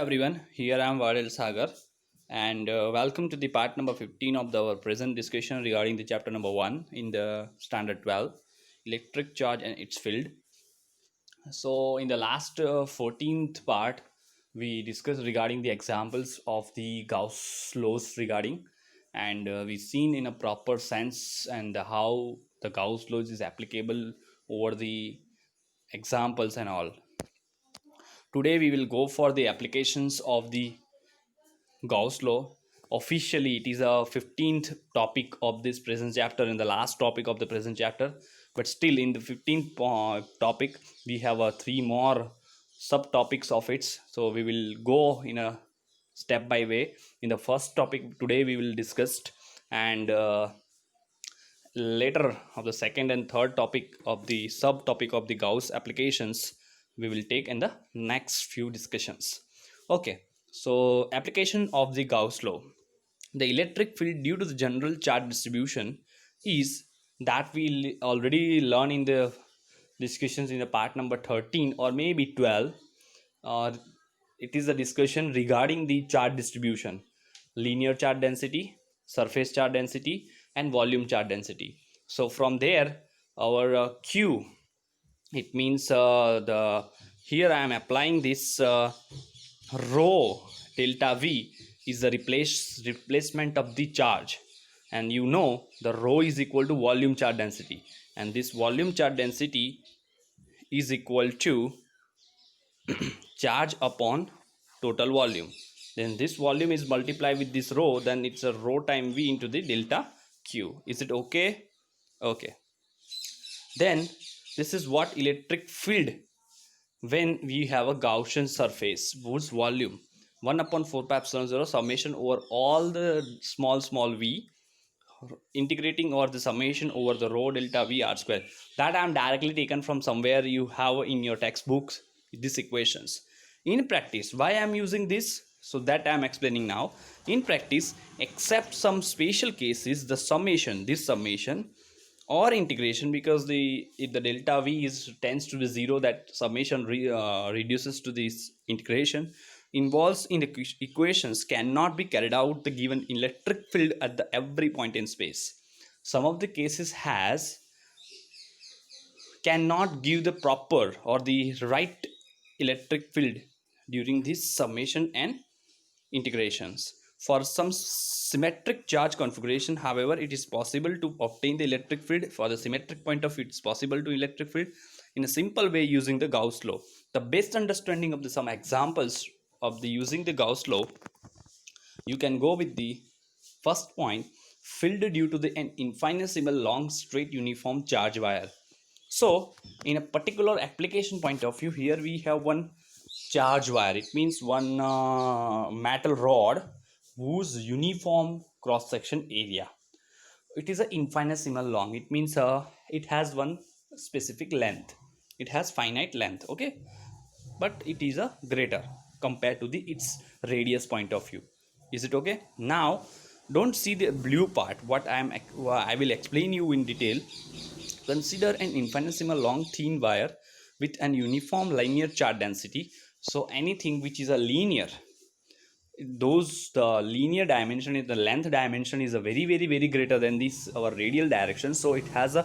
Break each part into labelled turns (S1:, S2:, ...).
S1: everyone, here I am Vadel Sagar and welcome to the part number 15 of our present discussion regarding the chapter number 1 in the standard 12 electric charge and its field. So in the last 14th part we discussed regarding the examples of the Gauss laws regarding and we seen in a proper sense and how the Gauss laws is applicable over the examples and all. Today we will go for the applications of the Gauss law. Officially, it is a 15th topic of this present chapter and the last topic of the present chapter. But still, in the 15th topic, we have three more subtopics of it. So we will go in a step by way. In the first topic today, we will discuss, and later of the second and third topic of the subtopic of the Gauss applications, we will take in the next few discussions. Okay, so application of the Gauss law. The electric field due to the general charge distribution is that we already learn in the discussions in the part number 13 or maybe 12. It is a discussion regarding the charge distribution, linear charge density, surface charge density, and volume charge density. So from there, our Q, it means the here I am applying this rho delta V is the replacement of the charge, and you know the rho is equal to volume charge density, and this volume charge density is equal to charge upon total volume. Then this volume is multiplied with this rho, then it's a rho time V into the delta Q. Is it okay? Okay. Then this is what electric field when we have a Gaussian surface whose volume 1 upon 4 pi epsilon 0 summation over all the small v integrating or the summation over the rho delta V r square. That I am directly taken from somewhere you have in your textbooks these equations. In practice, why I am using this? So that I am explaining now. In practice, except some special cases, the summation, this summation or integration, because if the delta V is tends to be 0, that summation reduces to this integration involves in the equations cannot be carried out the given electric field at the every point in space. Some of the cases cannot give the proper or the right electric field during this summation and integrations. For some symmetric charge configuration, however, it is possible to obtain the electric field. For the symmetric point of view, it's possible to electric field in a simple way using the Gauss law. The best understanding of some examples of the using the Gauss law, you can go with the first point, field due to an infinitesimal long straight uniform charge wire. So in a particular application point of view, here we have one charge wire. It means one metal rod whose uniform cross section area, it is an infinitesimal long. It means it has one specific length, it has finite length, okay, but it is a greater compared to the its radius point of view. Is it okay? Now don't see the blue part, what I will explain you in detail. Consider an infinitesimal long thin wire with an uniform linear charge density. So anything which is a linear, the linear dimension is the length dimension is a very greater than this our radial direction, so it has a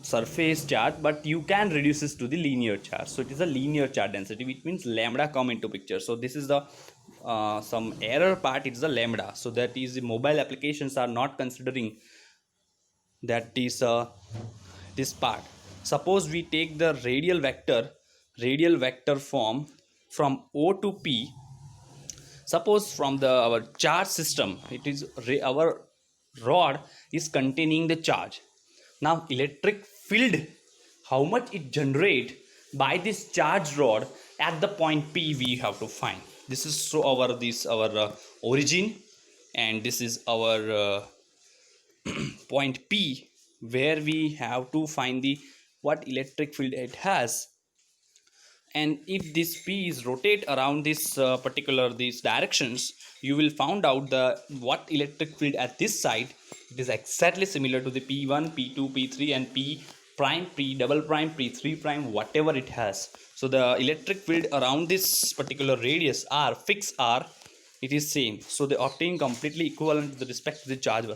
S1: surface charge, but you can reduce this to the linear charge. So it is a linear charge density, which means lambda come into picture. So this is the some error part, it's the lambda. So that is the mobile applications are not considering that is this part. Suppose we take the radial vector form from O to P. Suppose from the our charge system, it is our rod is containing the charge. Now electric field, how much it generate by this charge rod at the point P, we have to find. This is so our origin, and this is our point P, where we have to find the what electric field it has. And if this P is rotate around this these directions, you will find out the what electric field at this side. It is exactly similar to the P1, P2, P3 and P prime, P double prime, P3 prime, whatever it has. So the electric field around this particular radius r, fixed r, it is same. So they obtain completely equivalent with respect to the charge.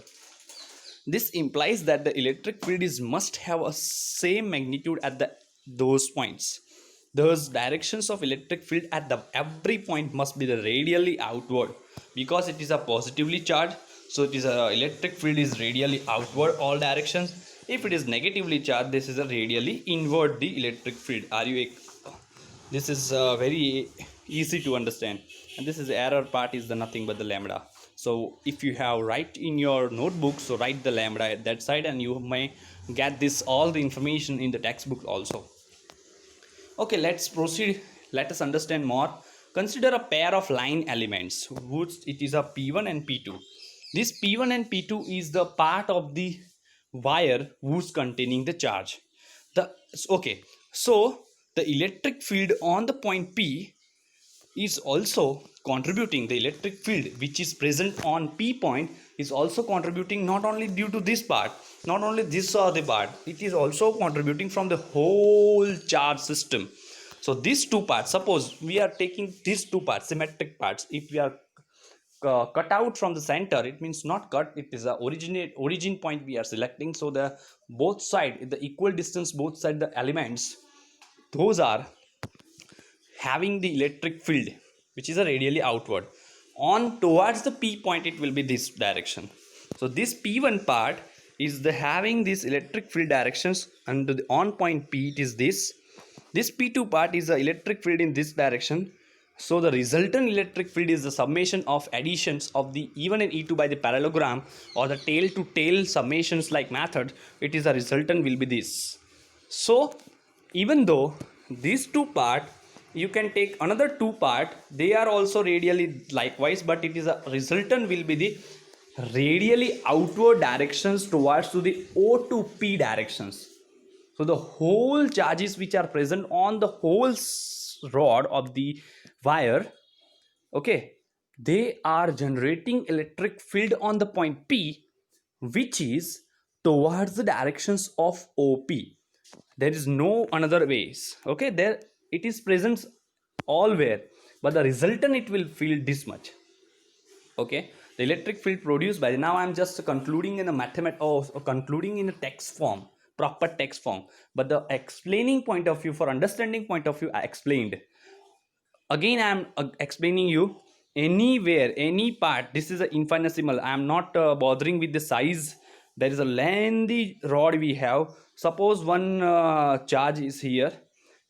S1: This implies that the electric field is must have a same magnitude at the those points. Those directions of electric field at the every point must be the radially outward, because it is a positively charged. So it is a electric field is radially outward all directions. If it is negatively charged, this is a radially inward the electric field. Are you? This is very easy to understand, and this is the error part is the nothing but the lambda. So if you have write in your notebook, so write the lambda at that side, and you may get this all the information in the textbook also. Okay, let's proceed. Let us understand more. Consider a pair of line elements which it is a P1 and P2. This P1 and P2 is the part of the wire who's containing the charge. So the electric field on the point P is also contributing. The electric field which is present on P point is also contributing, not only due to this part, not only this or the part, it is also contributing from the whole charge system. So these two parts, suppose we are taking these two parts, symmetric parts, if we are cut out from the center, it means not cut, it is a origin point we are selecting. So the both side, the equal distance, both side the elements, those are having the electric field which is a radially outward. On towards the P point, it will be this direction. So this P1 part is the having this electric field directions, and the on point P it is this. This P2 part is the electric field in this direction. So the resultant electric field is the summation of additions of the E1 and E2 by the parallelogram or the tail to tail summations like method. It is a resultant will be this. So even though these two part, you can take another two part, they are also radially likewise, but it is a resultant will be the radially outward directions towards to the O to P directions. So the whole charges which are present on the whole rod of the wire, okay, they are generating electric field on the point P, which is towards the directions of OP. There is no another ways. Okay, there it is present allwhere, but the resultant it will feel this much. Okay, the electric field produced by, now I am just concluding in a concluding in a text form, proper text form, but the explaining point of view, for understanding point of view, I explained. Again I am explaining you anywhere, any part. This is an infinitesimal. I am not bothering with the size. There is a lengthy rod we have. Suppose one charge is here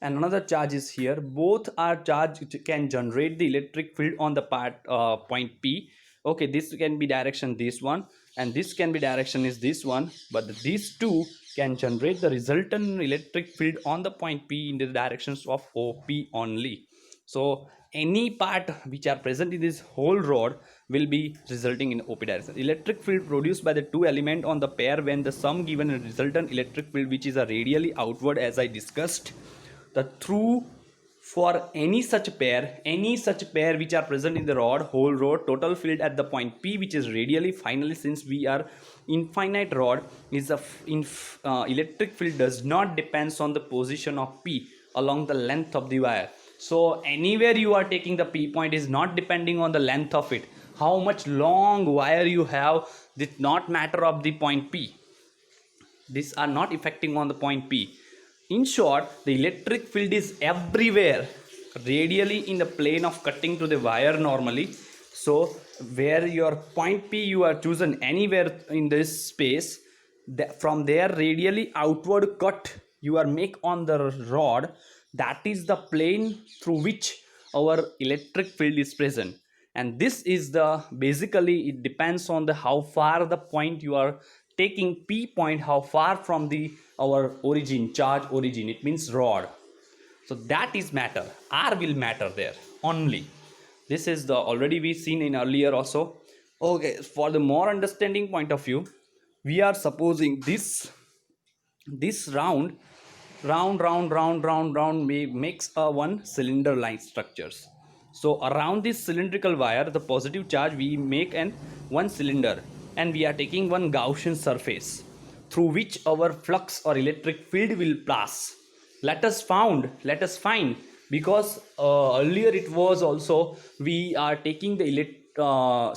S1: and another charge is here. Both are charge can generate the electric field on the part point P. Okay, this can be direction this one, and this can be direction is this one, but these two can generate the resultant electric field on the point P in the directions of OP only. So any part which are present in this whole rod will be resulting in OP direction. Electric field produced by the two element on the pair when the sum given a resultant electric field which is a radially outward, as I discussed. The true for any such pair which are present in the rod, whole rod, total field at the point P which is radially, finally since we are infinite rod, is a electric field does not depends on the position of P along the length of the wire. So anywhere you are taking the P point is not depending on the length of it. How much long wire you have did not matter of the point P. These are not affecting on the point P. In short, the electric field is everywhere, radially in the plane of cutting to the wire normally. So where your point P you are chosen anywhere in this space, from there radially outward cut you are make on the rod, that is the plane through which our electric field is present. And this is the basically it depends on the how far the point you are taking P point, how far from the our origin, charge origin, it means rod. So that is matter, R will matter there only. This is the already we seen in earlier also. Okay, for the more understanding point of view, we are supposing this round makes a one cylinder line structures. So around this cylindrical wire, the positive charge we make an one cylinder, and we are taking one Gaussian surface through which our flux or electric field will pass. let us find, because earlier it was also we are taking the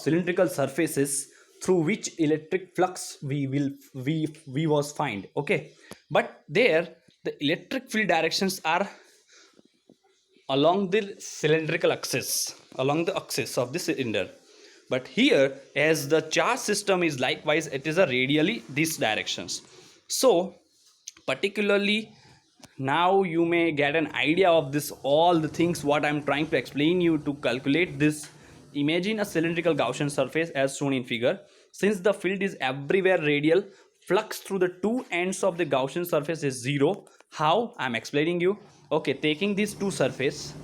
S1: cylindrical surfaces through which electric flux we was find. Okay, but there the electric field directions are along the cylindrical axis, along the axis of the cylinder. But here, as the charge system is likewise, it is a radially these directions. So particularly, now you may get an idea of this, all the things what I'm trying to explain you to calculate this. Imagine a cylindrical Gaussian surface as shown in figure. Since the field is everywhere radial, flux through the two ends of the Gaussian surface is zero. How? I'm explaining you. Okay, taking these two surface,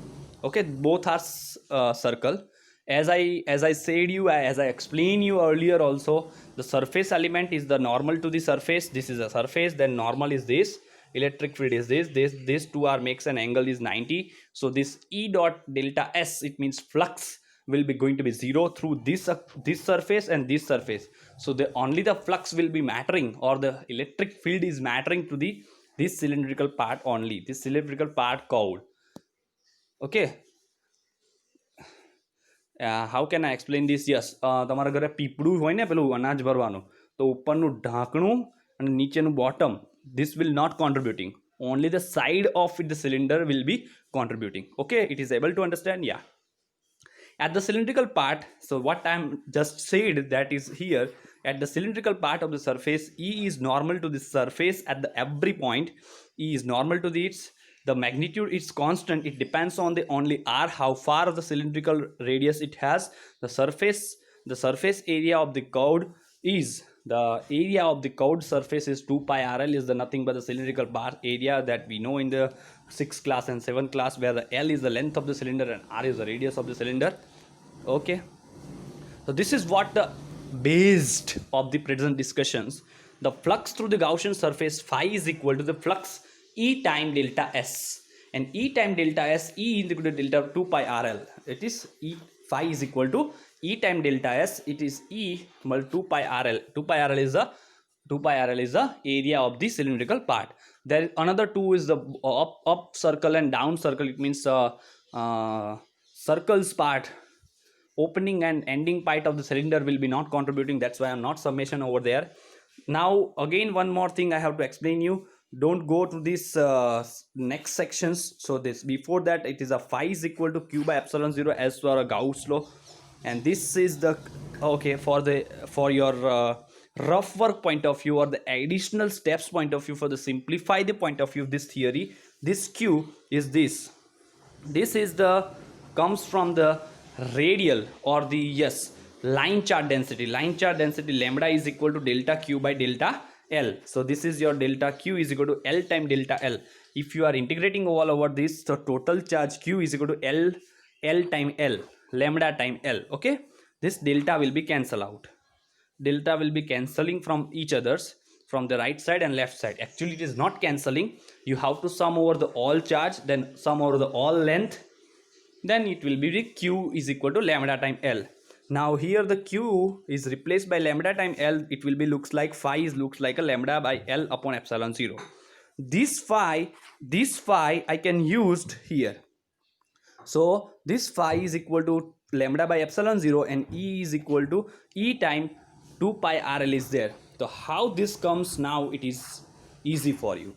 S1: okay, both are circle. As I said you, as I explained you earlier also, the surface element is the normal to the surface. This is a surface, then normal is this, electric field is this two are makes an angle is 90. So this E dot delta S, it means flux will be going to be zero through this surface and this surface. So the only the flux will be mattering, or the electric field is mattering to the this cylindrical part only, this cylindrical part called. Okay, how can I explain this? Yes, તમારા ઘરે પીપળું હોય ને પેલું અનાજ ભરવાનું, તો ઉપરનું ઢાંકણું અને નીચેનું bottom, this will not contributing, only the side of the cylinder will be contributing. Okay, it is able to understand? Yeah. At the cylindrical part, so what I'm just said, that is here, at the cylindrical part of the surface, E is normal to the surface at the every point. E is normal to the its, the magnitude is constant, it depends on the only r, how far of the cylindrical radius it has. The surface area of the curved is, the area of the curved surface is 2 pi rl, is the nothing but the cylindrical part area that we know in the 6th class and 7th class, where the L is the length of the cylinder and R is the radius of the cylinder. Okay, so this is what the based of the present discussions. The flux through the Gaussian surface phi is equal to the flux E time delta S, and E time delta S, E is equal to delta 2 pi RL. It is E phi is equal to E time delta S, it is E multiple 2 pi RL. 2 pi RL is the area of the cylindrical part. There another 2 is the up circle and down circle. It means circles part, opening and ending part of the cylinder will be not contributing. That's why I'm not summation over there. Now again, one more thing I have to explain you. Don't go to this next sections. So this, before that, it is a phi is equal to q by epsilon 0 as per a Gauss law, and this is the, okay, for your rough work point of view, or the additional steps point of view, for the simplify the point of view of this theory, this q is this is the comes from the radial, or the, yes, line charge density. Line charge density lambda is equal to delta q by delta L. So this is your delta q is equal to L time delta L. If you are integrating all over this, the total charge q is equal to L time L, lambda time L. Okay, this delta will be cancel out. Delta will be cancelling from each others, from the right side and left side. Actually, it is not cancelling. You have to sum over the all charge, then sum over the all length, then it will be the q is equal to lambda time L. Now here the q is replaced by lambda time L. It will be looks like phi is looks like a lambda by L upon epsilon 0. This phi I can used here. So this phi is equal to lambda by epsilon 0, and E is equal to E time 2 pi RL is there. So how this comes now, it is easy for you.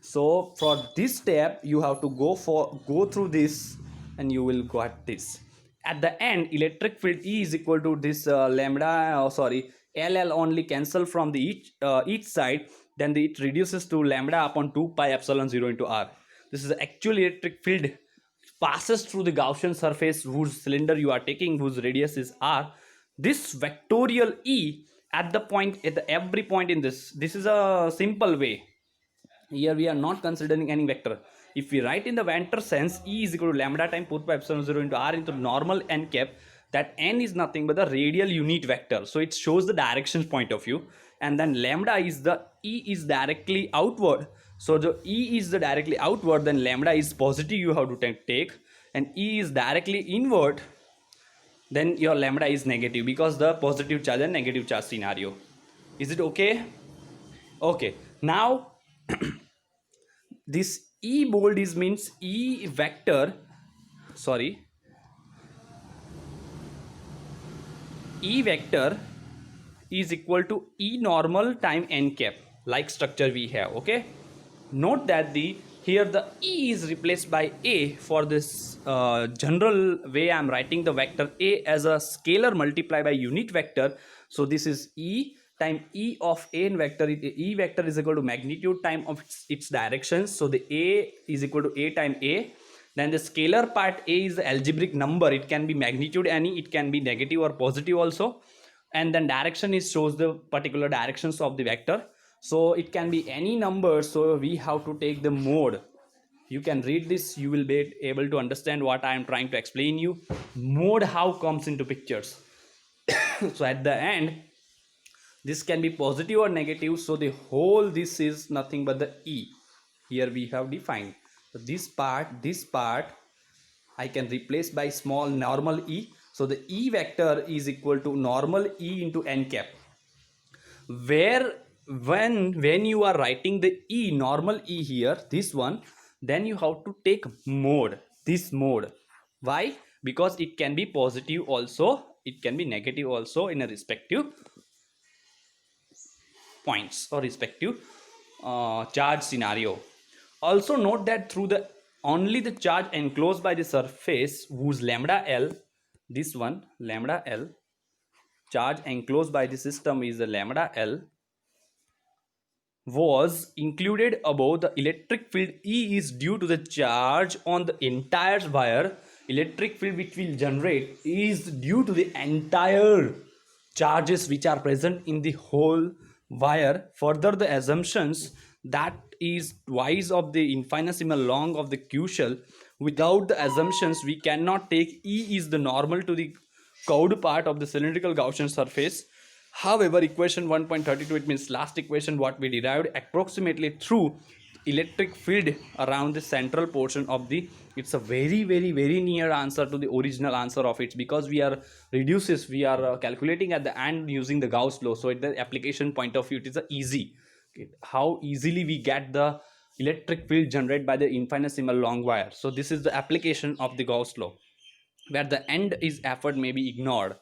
S1: So for this step you have to go through this, and you will got this. At the end, electric field E is equal to this LL only cancel from the each side, then it reduces to lambda upon 2 pi epsilon 0 into R. This is the actual electric field passes through the Gaussian surface whose cylinder you are taking, whose radius is R. This vectorial E at the point, at the every point in this is a simple way. Here we are not considering any vector. If we write in the vector sense, E is equal to lambda time 4 pi epsilon 0 into R into normal n cap, that n is nothing but the radial unit vector. So it shows the directions point of view, and then lambda is the E is directly outward. So the E is the directly outward, then lambda is positive you have to take, and E is directly inward, then your lambda is negative, because the positive charge and negative charge scenario. Is it okay? Okay, now this E bold is means E vector, sorry, E vector is equal to E normal time n cap, like structure we have. Okay, note that the here the E is replaced by A. For this general way I am writing the vector A as a scalar multiplied by unit vector. So this is E time E of A in vector. E vector is equal to magnitude time of its directions. So the A is equal to A time A. Then the scalar part A is the algebraic number. It can be magnitude any, it can be negative or positive also. And then direction is shows the particular directions of the vector. So it can be any number. So we have to take the mode. You can read this, you will be able to understand what I am trying to explain you. Mode how comes into pictures. So at the end, this can be positive or negative. So the whole this is nothing but the E. Here we have defined. So this part I can replace by small normal E. So the E vector is equal to normal E into n cap. Where when you are writing the E normal E here, this one, then you have to take mode, this mode. Why? Because it can be positive also, it can be negative also in a respective points or respective charge scenario. Also note that through the only the charge enclosed by the surface whose lambda L, this one lambda L, charge enclosed by the system is the lambda L, was included above the electric field E is due to the charge on the entire wire. Electric field which will generate is due to the entire charges which are present in the whole wire. Further, the assumptions that is twice of the infinitesimal long of the Q shell. Without the assumptions, we cannot take E is the normal to the curved part of the cylindrical Gaussian surface. However, equation 1.32, it means last equation what we derived approximately through electric field around the central portion of the, it's a very near answer to the original answer of it, because we are reduces, we are calculating at the end using the Gauss law. So at the application point of view, it is a easy. Okay, how easily we get the electric field generated by the infinitesimal long wire. So this is the application of the Gauss law, where the end is effort may be ignored.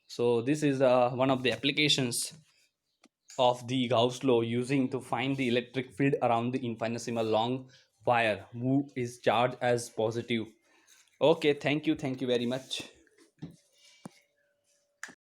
S1: So this is one of the applications of the Gauss law using to find the electric field around the infinitesimal long wire who is charged as positive. Okay, thank you very much.